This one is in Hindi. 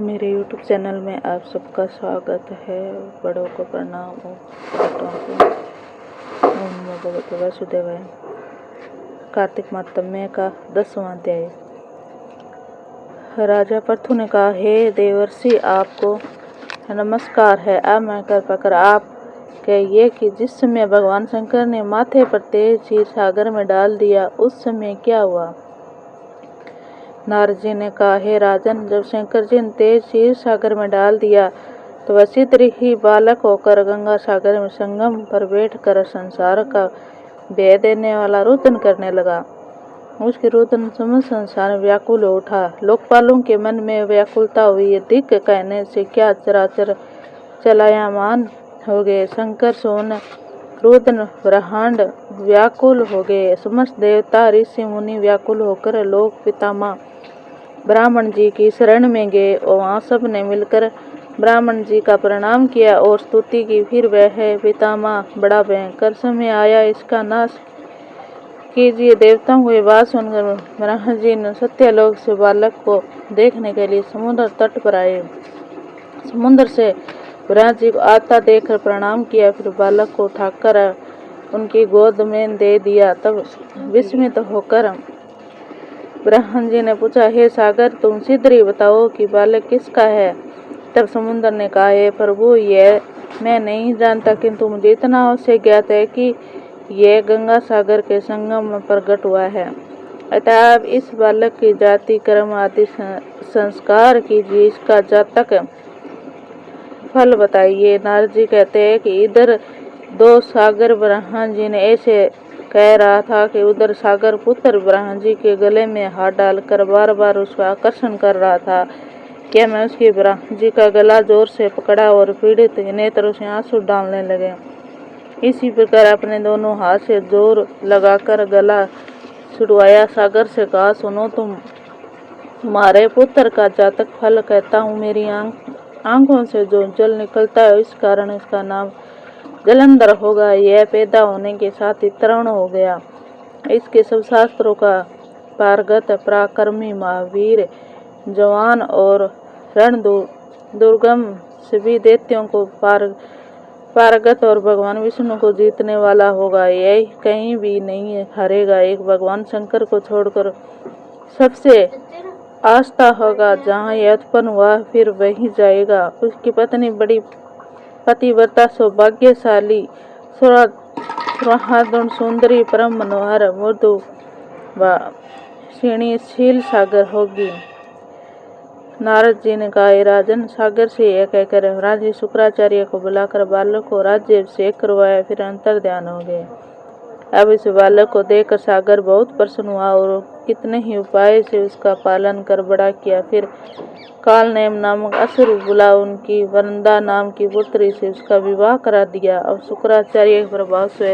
मेरे YouTube चैनल में आप सबका स्वागत है। बड़ों को प्रणाम और छोटों को ओम नमो भगवते वासुदेवाय। कार्तिक मातम्य का 10वां अध्याय। राजा पृथु ने कहा, हे देवर्षि, आपको नमस्कार है। अब मैं कृपा कर आप कहिए कि जिस समय भगवान शंकर ने माथे पर तेज क्षीर सागर में डाल दिया, उस समय क्या हुआ। नारद जी ने कहा, हे राजन, जब शंकर जी ने तेज क्षीर सागर में डाल दिया तो वह शीघ्र ही बालक होकर गंगा सागर में संगम पर बैठकर संसार का भय देने वाला रुदन करने लगा। उसके रुदन समस्त संसार व्याकुल हो उठा। लोकपालों के मन में व्याकुलता हुई। अधिक कहने से क्या चराचर चलायमान हो गए। शंकर सोन रुदन ब्रह्मांड व्याकुल हो गए। समस्त देवता ऋषि मुनि व्याकुल होकर लोक पितामह ब्राह्मण जी की शरण में गए और वहाँ सब ने मिलकर ब्राह्मण जी का प्रणाम किया और स्तुति की। फिर वह पितामह, बड़ा भयंकर समय आया, इसका नाश कीजिए। देवताओं को बात सुनकर ब्रह्मा जी ने सत्यलोक से बालक को देखने के लिए समुद्र तट पर आए। समुद्र से ब्रह्मा जी को आता देखकर प्रणाम किया। फिर बालक को उठाकर उनकी गोद में दे दिया। तब विस्मित होकर ब्रह्मा जी ने पूछा, हे सागर, तुम शीघ्र ही बताओ कि बालक किसका है। तब समुद्र ने कहा, हे प्रभु, यह मैं नहीं जानता, किंतु मुझे इतना अवश्य ज्ञात है कि यह गंगा सागर के संगम में प्रकट हुआ है। अतः आप इस बालक की जाति, कर्म आदि संस्कार कीजिए, इसका जातक फल बताइए। नारद जी कहते हैं कि इधर दो सागर ब्रह्मा जी ने ऐसे कह रहा था कि उधर सागर पुत्र ब्रह्मा जी के गले में हाथ डालकर बार बार उसका आकर्षण कर रहा था। क्या मैं उसके ब्रह्मा जी का गला जोर से पकड़ा और पीड़ित नेत्रों से आंसू डालने लगे। इसी प्रकार अपने दोनों हाथ से जोर लगाकर गला छुड़वाया। सागर से कहा, सुनो, तुम्हारे पुत्र का जातक फल कहता हूँ। मेरी आंखों से जो जल निकलता है, इस कारण इसका नाम जलंधर होगा। यह पैदा होने के साथ ही तरुण हो गया। इसके सब शास्त्रों का पारगत, पराक्रमी, महावीर, जवान और रण दुर्गम सभी दैत्यों को पारगत और भगवान विष्णु को जीतने वाला होगा। यह कहीं भी नहीं हारेगा। एक भगवान शंकर को छोड़कर सबसे आस्था होगा। जहाँ यह उत्पन्न हुआ फिर वहीं जाएगा। उसकी पत्नी बड़ी पतिव्रता, सौभाग्यशाली, सुहार्दुन, सुंदरी, परम मनोहर, मृदु व क्षीणशील सागर होगी। नारद जी ने कहा, हे राजन, सागर से यह कहकर राजा शुक्राचार्य को बुलाकर बालक को राज्याभिषेक करवाया। फिर अंतर ध्यान हो गए। अब इस बालक को देखकर सागर बहुत प्रसन्न हुआ और कितने ही उपाय से उसका पालन कर बड़ा किया। फिर कालनेम नामक असुर बुला उनकी वृंदा नाम की पुत्री से उसका विवाह करा दिया। अब शुक्राचार्य के प्रभाव से